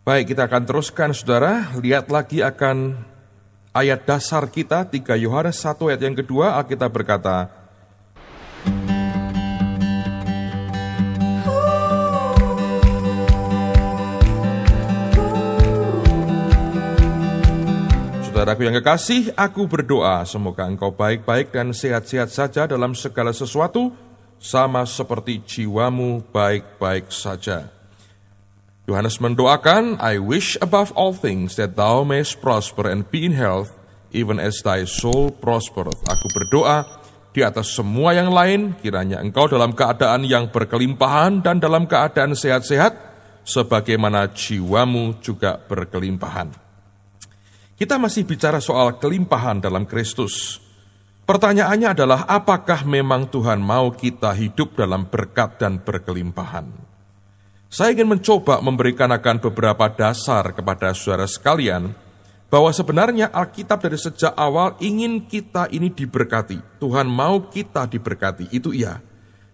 Baik, kita akan teruskan saudara. Lihat lagi akan ayat dasar kita, 3 Yohanes 1 ayat yang kedua. Alkitab berkata, Saudaraku yang kekasih, aku berdoa semoga engkau baik-baik dan sehat-sehat saja dalam segala sesuatu, sama seperti jiwamu baik-baik saja. Yohanes mendoakan, I wish above all things that thou mayest prosper and be in health, even as thy soul prospereth. Aku berdoa di atas semua yang lain, kiranya engkau dalam keadaan yang berkelimpahan dan dalam keadaan sehat-sehat, sebagaimana jiwamu juga berkelimpahan. Kita masih bicara soal kelimpahan dalam Kristus. Pertanyaannya adalah, apakah memang Tuhan mau kita hidup dalam berkat dan berkelimpahan? Saya ingin mencoba memberikan akan beberapa dasar kepada saudara sekalian, bahwa sebenarnya Alkitab dari sejak awal ingin kita ini diberkati. Tuhan mau kita diberkati, itu iya.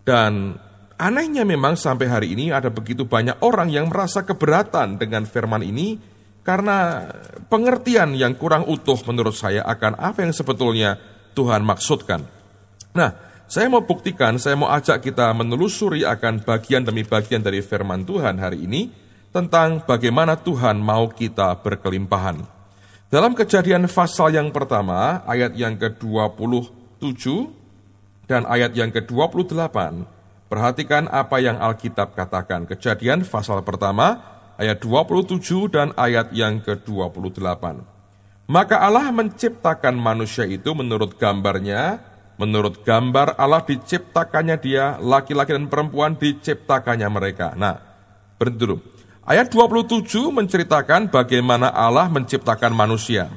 Dan anehnya memang sampai hari ini ada begitu banyak orang yang merasa keberatan dengan firman ini, karena pengertian yang kurang utuh menurut saya akan apa yang sebetulnya Tuhan maksudkan. Nah, saya mau buktikan, saya mau ajak kita menelusuri akan bagian demi bagian dari firman Tuhan hari ini tentang bagaimana Tuhan mau kita berkelimpahan. Dalam Kejadian pasal yang pertama, ayat yang ke-27 dan ayat yang ke-28, perhatikan apa yang Alkitab katakan. Kejadian pasal pertama, ayat 27 dan ayat yang ke-28. Maka Allah menciptakan manusia itu menurut gambarnya, menurut gambar Allah diciptakannya dia, laki-laki dan perempuan diciptakannya mereka. Nah, berhenti dulu. Ayat 27 menceritakan bagaimana Allah menciptakan manusia.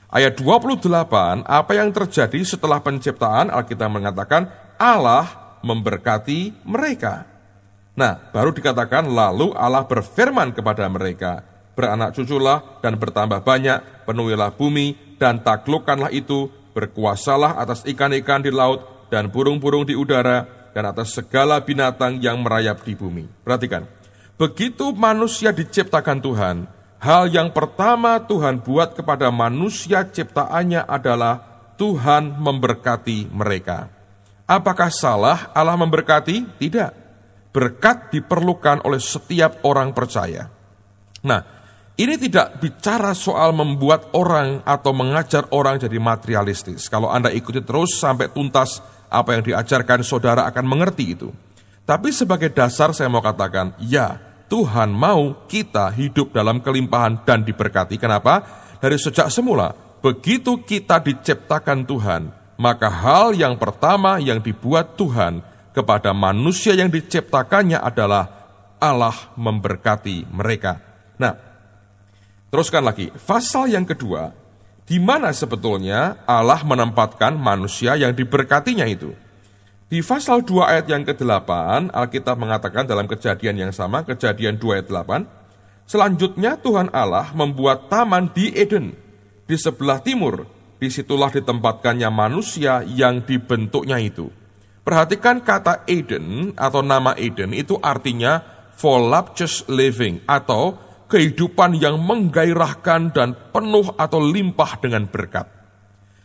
Ayat 28, apa yang terjadi setelah penciptaan, Alkitab mengatakan Allah memberkati mereka. Nah, baru dikatakan lalu Allah berfirman kepada mereka, beranak cuculah dan bertambah banyak, penuhilah bumi dan taklukkanlah itu, berkuasalah atas ikan-ikan di laut dan burung-burung di udara dan atas segala binatang yang merayap di bumi. Perhatikan, begitu manusia diciptakan Tuhan, hal yang pertama Tuhan buat kepada manusia ciptaannya adalah Tuhan memberkati mereka. Apakah salah Allah memberkati? Tidak. Berkat diperlukan oleh setiap orang percaya. Nah, ini tidak bicara soal membuat orang atau mengajar orang jadi materialistis. Kalau Anda ikuti terus sampai tuntas apa yang diajarkan, saudara akan mengerti itu. Tapi sebagai dasar saya mau katakan, ya, Tuhan mau kita hidup dalam kelimpahan dan diberkati. Kenapa? Dari sejak semula, begitu kita diciptakan Tuhan, maka hal yang pertama yang dibuat Tuhan kepada manusia yang diciptakannya adalah Allah memberkati mereka. Nah, teruskan lagi, pasal yang kedua, di mana sebetulnya Allah menempatkan manusia yang diberkatinya itu. Di pasal 2 ayat yang ke-8, Alkitab mengatakan dalam kejadian yang sama, Kejadian 2 ayat 8, selanjutnya Tuhan Allah membuat taman di Eden, di sebelah timur, disitulah ditempatkannya manusia yang dibentuknya itu. Perhatikan kata Eden atau nama Eden itu artinya voluptuous living atau kehidupan yang menggairahkan dan penuh atau limpah dengan berkat.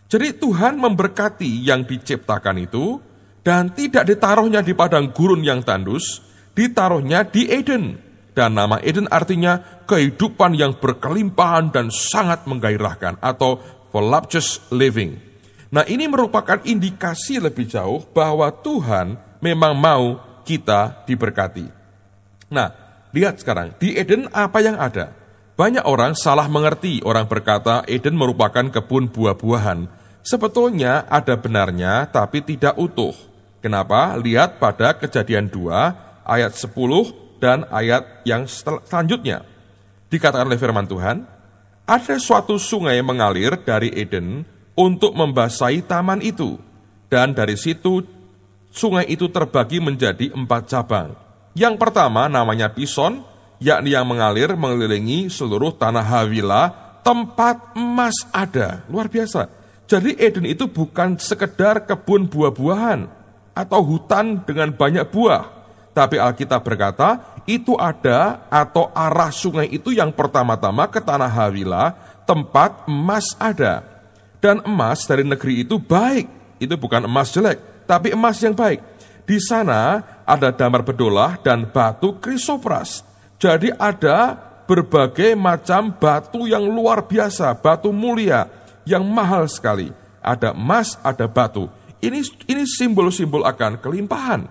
Jadi Tuhan memberkati yang diciptakan itu dan tidak ditaruhnya di padang gurun yang tandus, ditaruhnya di Eden. Dan nama Eden artinya kehidupan yang berkelimpahan dan sangat menggairahkan atau voluptuous living. Nah, ini merupakan indikasi lebih jauh bahwa Tuhan memang mau kita diberkati. Nah, lihat sekarang, di Eden apa yang ada? Banyak orang salah mengerti, orang berkata Eden merupakan kebun buah-buahan. Sebetulnya ada benarnya, tapi tidak utuh. Kenapa? Lihat pada Kejadian 2, ayat 10 dan ayat yang selanjutnya. Dikatakan oleh firman Tuhan, ada suatu sungai mengalir dari Eden untuk membasahi taman itu. Dan dari situ, sungai itu terbagi menjadi 4 cabang. Yang pertama namanya Pison, yakni yang mengalir mengelilingi seluruh tanah Hawilah, tempat emas ada. Luar biasa. Jadi Eden itu bukan sekedar kebun buah-buahan atau hutan dengan banyak buah. Tapi Alkitab berkata, itu ada atau arah sungai itu yang pertama-tama ke tanah Hawila, tempat emas ada. Dan emas dari negeri itu baik, itu bukan emas jelek, tapi emas yang baik. Di sana ada damar bedolah dan batu krisopras. Jadi ada berbagai macam batu yang luar biasa, batu mulia, yang mahal sekali. Ada emas, ada batu. Ini simbol-simbol akan kelimpahan.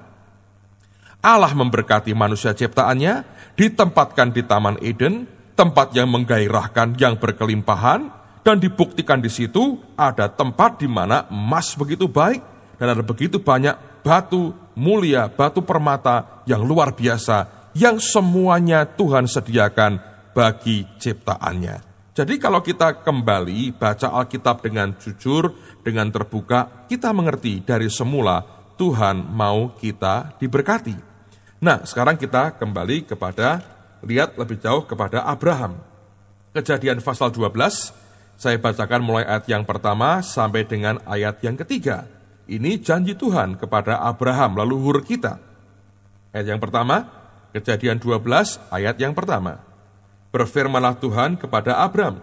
Allah memberkati manusia ciptaannya, ditempatkan di Taman Eden, tempat yang menggairahkan, yang berkelimpahan, dan dibuktikan di situ ada tempat di mana emas begitu baik, dan ada begitu banyak batu mulia, batu permata yang luar biasa, yang semuanya Tuhan sediakan bagi ciptaannya. Jadi kalau kita kembali baca Alkitab dengan jujur, dengan terbuka, kita mengerti dari semula Tuhan mau kita diberkati. Nah, sekarang kita kembali kepada, lihat lebih jauh kepada Abraham. Kejadian pasal 12, saya bacakan mulai ayat yang pertama sampai dengan ayat yang ketiga. Ini janji Tuhan kepada Abraham, leluhur kita. Ayat yang pertama, Kejadian 12, ayat yang pertama. Berfirmanlah Tuhan kepada Abram,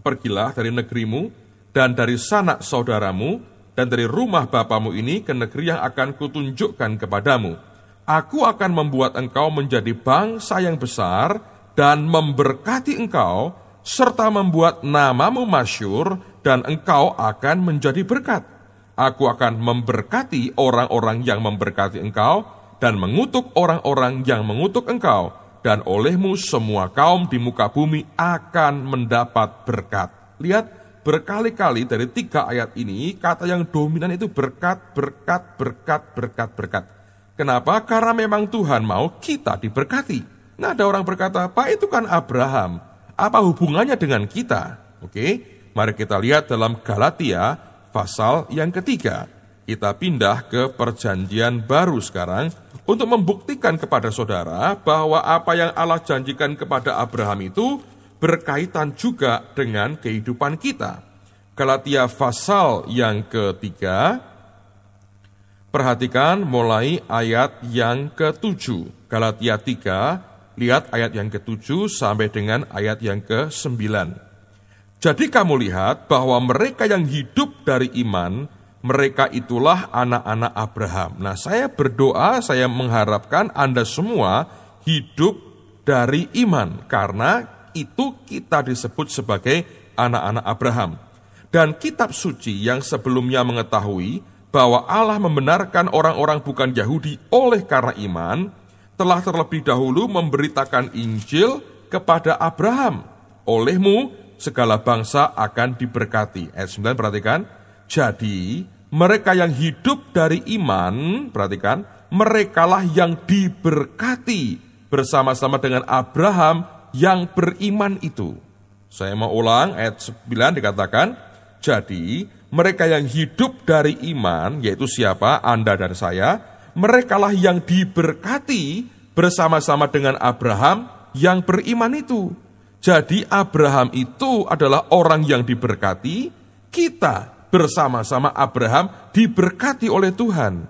pergilah dari negerimu dan dari sanak saudaramu dan dari rumah bapamu ini ke negeri yang akan kutunjukkan kepadamu. Aku akan membuat engkau menjadi bangsa yang besar dan memberkati engkau, serta membuat namamu masyhur dan engkau akan menjadi berkat. Aku akan memberkati orang-orang yang memberkati engkau dan mengutuk orang-orang yang mengutuk engkau, dan olehmu semua kaum di muka bumi akan mendapat berkat. Lihat, berkali-kali dari 3 ayat ini, kata yang dominan itu berkat, berkat, berkat, berkat, berkat. Kenapa? Karena memang Tuhan mau kita diberkati. Nah, ada orang berkata, Pak, itu kan Abraham. Apa hubungannya dengan kita? Oke, mari kita lihat dalam Galatia pasal yang ketiga. Kita pindah ke perjanjian baru sekarang untuk membuktikan kepada saudara bahwa apa yang Allah janjikan kepada Abraham itu berkaitan juga dengan kehidupan kita. Galatia pasal yang ketiga, perhatikan mulai ayat yang ke-7. Galatia 3, lihat ayat yang ke-7 sampai dengan ayat yang ke-9. Jadi kamu lihat bahwa mereka yang hidup dari iman, mereka itulah anak-anak Abraham. Nah, saya berdoa, saya mengharapkan Anda semua hidup dari iman, karena itu kita disebut sebagai anak-anak Abraham. Dan kitab suci yang sebelumnya mengetahui bahwa Allah membenarkan orang-orang bukan Yahudi oleh karena iman, telah terlebih dahulu memberitakan Injil kepada Abraham. Olehmu segala bangsa akan diberkati. Ayat 9, perhatikan. Jadi, mereka yang hidup dari iman, perhatikan, merekalah yang diberkati bersama-sama dengan Abraham yang beriman itu. Saya mau ulang, ayat 9 dikatakan, jadi, mereka yang hidup dari iman, yaitu siapa? Anda dan saya, merekalah yang diberkati bersama-sama dengan Abraham yang beriman itu. Jadi Abraham itu adalah orang yang diberkati, kita bersama-sama Abraham diberkati oleh Tuhan.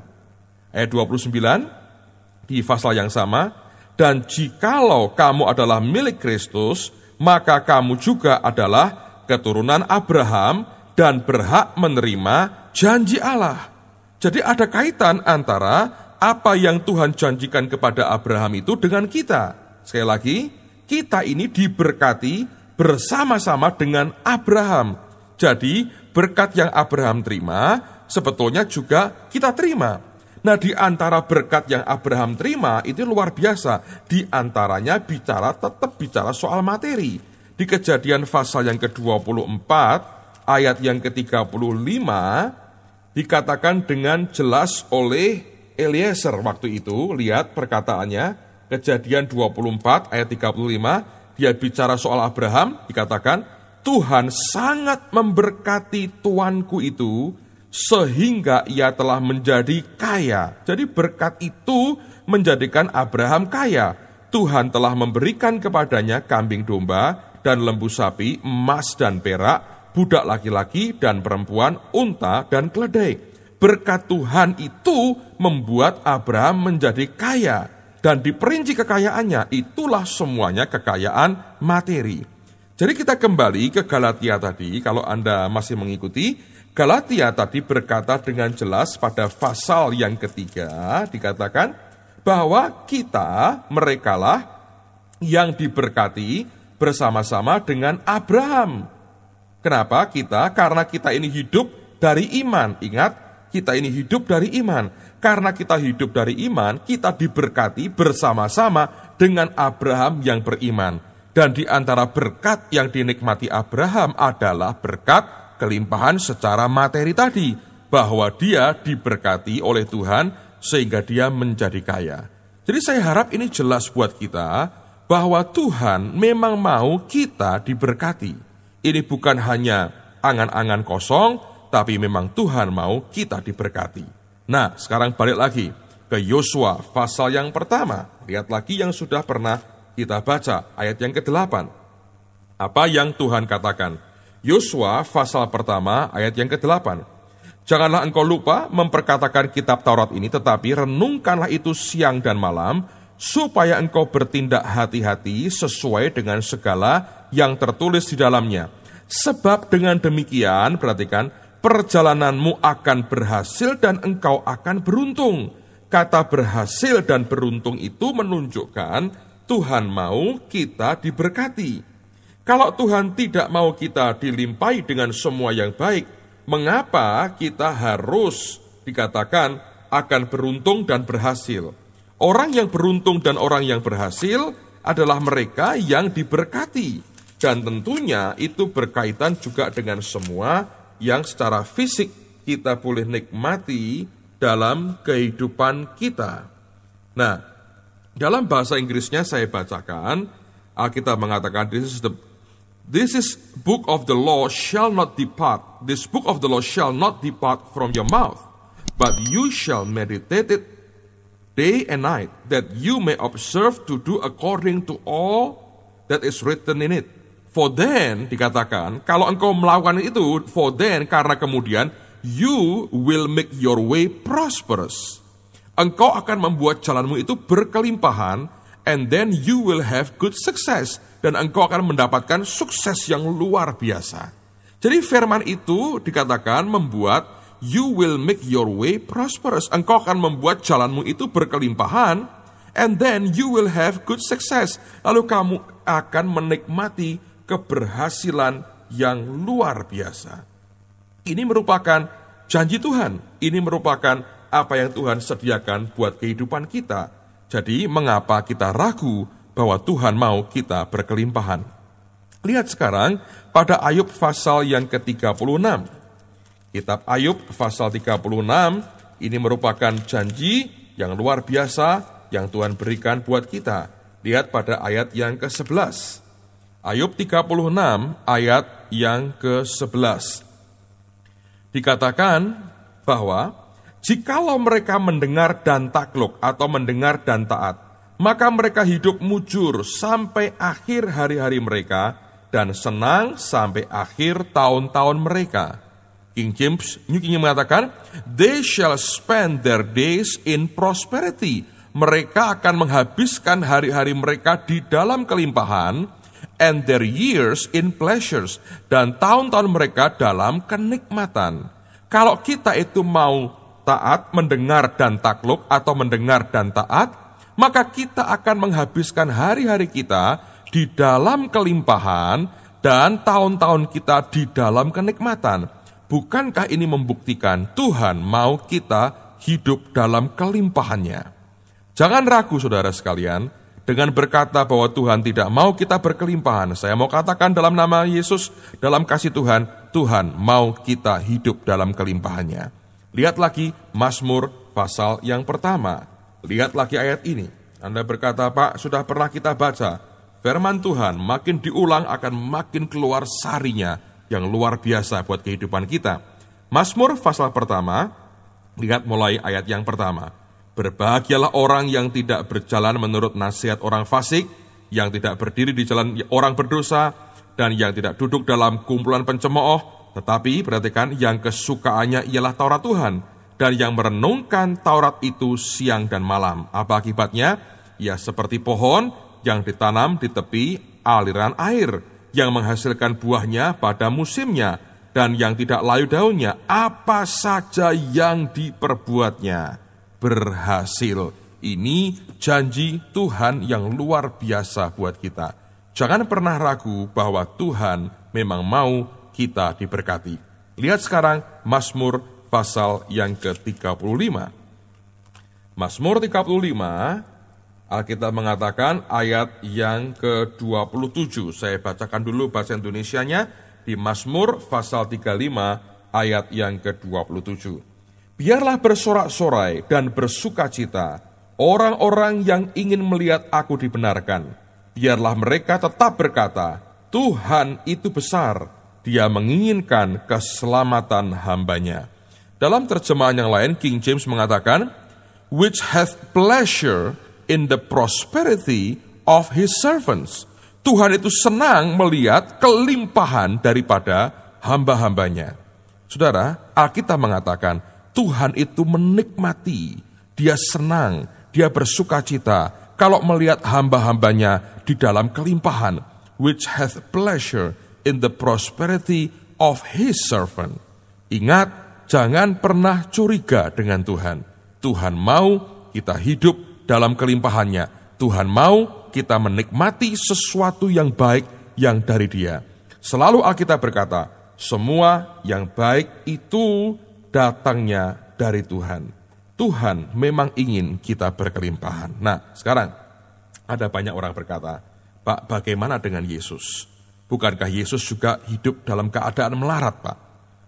Ayat 29, di pasal yang sama, dan jikalau kamu adalah milik Kristus, maka kamu juga adalah keturunan Abraham, dan berhak menerima janji Allah. Jadi ada kaitan antara apa yang Tuhan janjikan kepada Abraham itu dengan kita. Sekali lagi, kita ini diberkati bersama-sama dengan Abraham. Jadi berkat yang Abraham terima, sebetulnya juga kita terima. Nah, di antara berkat yang Abraham terima itu luar biasa. Di antaranya tetap bicara soal materi. Di Kejadian pasal yang ke-24, ayat yang ke-35 dikatakan dengan jelas oleh Eliezer waktu itu. Lihat perkataannya, Kejadian 24 ayat 35, dia bicara soal Abraham, dikatakan, Tuhan sangat memberkati tuanku itu sehingga ia telah menjadi kaya. Jadi berkat itu menjadikan Abraham kaya. Tuhan telah memberikan kepadanya kambing domba dan lembu sapi, emas dan perak, budak laki-laki dan perempuan, unta dan keledai. Berkat Tuhan itu membuat Abraham menjadi kaya. dan diperinci kekayaannya, itulah semuanya kekayaan materi. Jadi kita kembali ke Galatia tadi, kalau Anda masih mengikuti, Galatia tadi berkata dengan jelas pada pasal yang ketiga, dikatakan bahwa kita, merekalah yang diberkati bersama-sama dengan Abraham. Kenapa kita? Karena kita ini hidup dari iman. Ingat, kita ini hidup dari iman. Karena kita hidup dari iman, kita diberkati bersama-sama dengan Abraham yang beriman. Dan di antara berkat yang dinikmati Abraham adalah berkat kelimpahan secara materi tadi. Bahwa dia diberkati oleh Tuhan sehingga dia menjadi kaya. Jadi saya harap ini jelas buat kita bahwa Tuhan memang mau kita diberkati. Ini bukan hanya angan-angan kosong, tapi memang Tuhan mau kita diberkati. Nah, sekarang balik lagi ke Yosua pasal yang pertama. Lihat lagi yang sudah pernah kita baca, ayat yang ke-8. Apa yang Tuhan katakan? Yosua pasal pertama, ayat yang ke-8. Janganlah engkau lupa memperkatakan kitab Taurat ini, tetapi renungkanlah itu siang dan malam, supaya engkau bertindak hati-hati sesuai dengan segala yang tertulis di dalamnya. Sebab dengan demikian, perhatikan, perjalananmu akan berhasil dan engkau akan beruntung. Kata berhasil dan beruntung itu menunjukkan Tuhan mau kita diberkati. Kalau Tuhan tidak mau kita dilimpahi dengan semua yang baik, mengapa kita harus dikatakan akan beruntung dan berhasil? Orang yang beruntung dan orang yang berhasil adalah mereka yang diberkati. Dan tentunya itu berkaitan juga dengan semua yang secara fisik kita boleh nikmati dalam kehidupan kita. Nah, dalam bahasa Inggrisnya saya bacakan, Alkitab mengatakan, This is book of the law shall not depart. This book of the law shall not depart from your mouth, but you shall meditate it day and night, that you may observe to do according to all that is written in it. For then, dikatakan, kalau engkau melakukan itu, for then, karena kemudian, you will make your way prosperous. Engkau akan membuat jalanmu itu berkelimpahan, and then you will have good success. Dan engkau akan mendapatkan sukses yang luar biasa. Jadi firman itu dikatakan membuat you will make your way prosperous. Engkau akan membuat jalanmu itu berkelimpahan, and then you will have good success. Lalu kamu akan menikmati keberhasilan yang luar biasa. Ini merupakan janji Tuhan. Ini merupakan apa yang Tuhan sediakan buat kehidupan kita. Jadi mengapa kita ragu bahwa Tuhan mau kita berkelimpahan? Lihat sekarang pada Ayub pasal yang ke-36. Kitab Ayub pasal 36 ini merupakan janji yang luar biasa yang Tuhan berikan buat kita. Lihat pada ayat yang ke-11. Ayub 36 ayat yang ke-11. Dikatakan bahwa jikalau mereka mendengar dan takluk atau mendengar dan taat, maka mereka hidup mujur sampai akhir hari-hari mereka dan senang sampai akhir tahun-tahun mereka. King James, New King James mengatakan, they shall spend their days in prosperity. Mereka akan menghabiskan hari-hari mereka di dalam kelimpahan, and their years in pleasures, dan tahun-tahun mereka dalam kenikmatan. Kalau kita itu mau taat, mendengar dan takluk, atau mendengar dan taat, maka kita akan menghabiskan hari-hari kita di dalam kelimpahan dan tahun-tahun kita di dalam kenikmatan. Bukankah ini membuktikan Tuhan mau kita hidup dalam kelimpahannya? Jangan ragu saudara sekalian, dengan berkata bahwa Tuhan tidak mau kita berkelimpahan. Saya mau katakan dalam nama Yesus, dalam kasih Tuhan, Tuhan mau kita hidup dalam kelimpahannya. Lihat lagi Mazmur pasal yang pertama. Lihat lagi ayat ini. Anda berkata, Pak, sudah pernah kita baca. Firman Tuhan makin diulang akan makin keluar sarinya yang luar biasa buat kehidupan kita. Mazmur pasal pertama, lihat mulai ayat yang pertama. Berbahagialah orang yang tidak berjalan menurut nasihat orang fasik, yang tidak berdiri di jalan orang berdosa, dan yang tidak duduk dalam kumpulan pencemooh, tetapi perhatikan, yang kesukaannya ialah Taurat Tuhan, dan yang merenungkan Taurat itu siang dan malam. Apa akibatnya? Ia seperti pohon yang ditanam di tepi aliran air, yang menghasilkan buahnya pada musimnya, dan yang tidak layu daunnya. Apa saja yang diperbuatnya berhasil. Ini janji Tuhan yang luar biasa buat kita. Jangan pernah ragu bahwa Tuhan memang mau kita diberkati. Lihat sekarang Mazmur pasal yang ke-35. Mazmur 35, Alkitab mengatakan ayat yang ke-27. Saya bacakan dulu bahasa Indonesianya di Mazmur pasal 35 ayat yang ke-27. Biarlah bersorak-sorai dan bersukacita orang-orang yang ingin melihat aku dibenarkan. Biarlah mereka tetap berkata, Tuhan itu besar, Dia menginginkan keselamatan hambanya. Dalam terjemahan yang lain, King James mengatakan, which hath pleasure in the prosperity of his servants. Tuhan itu senang melihat kelimpahan daripada hamba-hambanya. Saudara, Alkitab mengatakan, Tuhan itu menikmati, Dia senang, Dia bersukacita kalau melihat hamba-hambanya di dalam kelimpahan, which hath pleasure in the prosperity of his servant. Ingat, jangan pernah curiga dengan Tuhan. Tuhan mau kita hidup dalam kelimpahannya. Tuhan mau kita menikmati sesuatu yang baik yang dari Dia. Selalu Alkitab berkata, semua yang baik itu datangnya dari Tuhan. Tuhan memang ingin kita berkelimpahan. Nah, sekarang ada banyak orang berkata, Pak, bagaimana dengan Yesus? Bukankah Yesus juga hidup dalam keadaan melarat, Pak?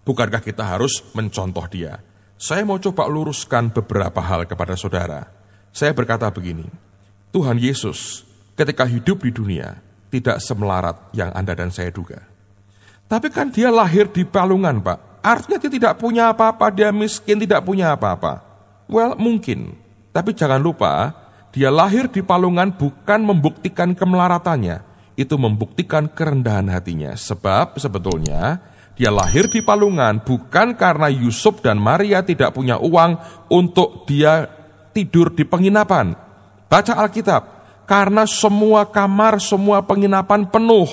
Bukankah kita harus mencontoh Dia? Saya mau coba luruskan beberapa hal kepada saudara. Saya berkata begini, Tuhan Yesus ketika hidup di dunia tidak semelarat yang Anda dan saya duga. Tapi kan Dia lahir di palungan, Pak. Artinya Dia tidak punya apa-apa, Dia miskin, tidak punya apa-apa. Well, mungkin. Tapi jangan lupa, Dia lahir di palungan bukan membuktikan kemelaratannya. Itu membuktikan kerendahan hatinya. Sebab sebetulnya Dia lahir di palungan bukan karena Yusuf dan Maria tidak punya uang untuk Dia tidur di penginapan. Baca Alkitab, karena semua kamar, semua penginapan penuh,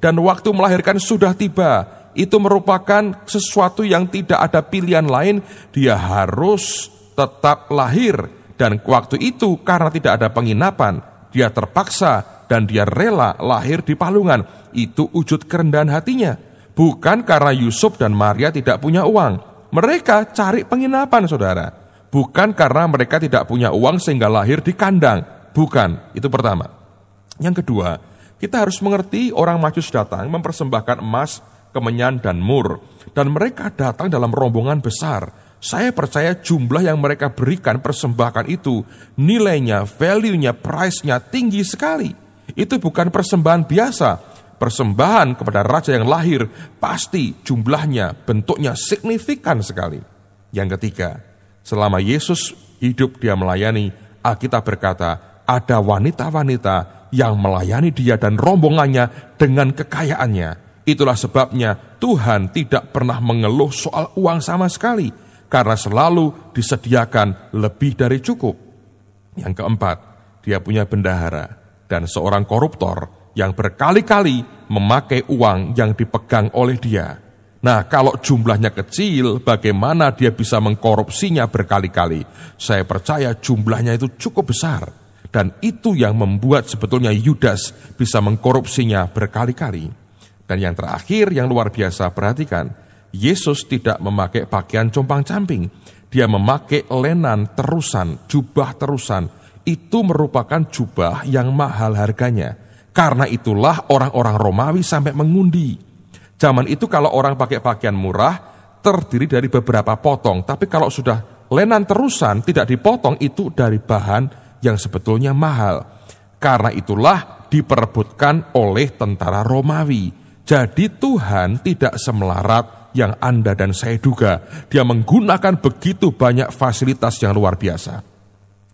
dan waktu melahirkan sudah tiba. Itu merupakan sesuatu yang tidak ada pilihan lain, Dia harus tetap lahir. Dan waktu itu karena tidak ada penginapan, Dia terpaksa dan Dia rela lahir di palungan. Itu wujud kerendahan hatinya. Bukan karena Yusuf dan Maria tidak punya uang. Mereka cari penginapan, saudara. Bukan karena mereka tidak punya uang sehingga lahir di kandang. Bukan, itu pertama. Yang kedua, kita harus mengerti orang Majus datang mempersembahkan emas, kemenyan, dan mur. Dan mereka datang dalam rombongan besar. Saya percaya jumlah yang mereka berikan persembahkan itu, nilainya, value-nya, price-nya tinggi sekali. Itu bukan persembahan biasa. Persembahan kepada raja yang lahir pasti jumlahnya, bentuknya signifikan sekali. Yang ketiga, selama Yesus hidup Dia melayani, Alkitab berkata, ada wanita-wanita yang melayani Dia dan rombongannya dengan kekayaannya. Itulah sebabnya Tuhan tidak pernah mengeluh soal uang sama sekali, karena selalu disediakan lebih dari cukup. Yang keempat, Dia punya bendahara dan seorang koruptor yang berkali-kali memakai uang yang dipegang oleh Dia. Nah, kalau jumlahnya kecil, bagaimana Dia bisa mengkorupsinya berkali-kali? Saya percaya jumlahnya itu cukup besar. Dan itu yang membuat sebetulnya Yudas bisa mengkorupsinya berkali-kali. Dan yang terakhir, yang luar biasa, perhatikan, Yesus tidak memakai pakaian compang-camping. Dia memakai lenan terusan, jubah terusan. Itu merupakan jubah yang mahal harganya. Karena itulah orang-orang Romawi sampai mengundi. Zaman itu kalau orang pakai pakaian murah, terdiri dari beberapa potong. Tapi kalau sudah lenan terusan, tidak dipotong, itu dari bahan yang sebetulnya mahal. Karena itulah diperebutkan oleh tentara Romawi. Jadi Tuhan tidak semelarat yang Anda dan saya duga. Dia menggunakan begitu banyak fasilitas yang luar biasa.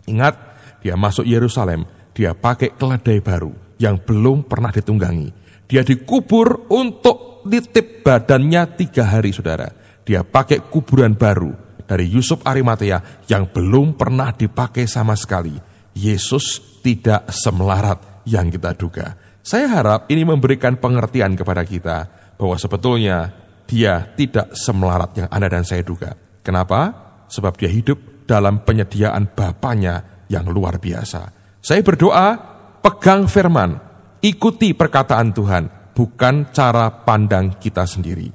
Ingat, Dia masuk Yerusalem, Dia pakai keledai baru yang belum pernah ditunggangi. Dia dikubur untuk nitip badannya 3 hari, saudara. Dia pakai kuburan baru dari Yusuf Arimatea yang belum pernah dipakai sama sekali. Yesus tidak semelarat yang kita duga. Saya harap ini memberikan pengertian kepada kita bahwa sebetulnya dia tidak semelarat yang Anda dan saya duga. Kenapa? Sebab dia hidup dalam penyediaan Bapanya yang luar biasa. Saya berdoa, pegang firman, ikuti perkataan Tuhan, bukan cara pandang kita sendiri.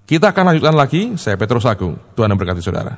Kita akan lanjutkan lagi. Saya Petrus Agung. Tuhan memberkati saudara.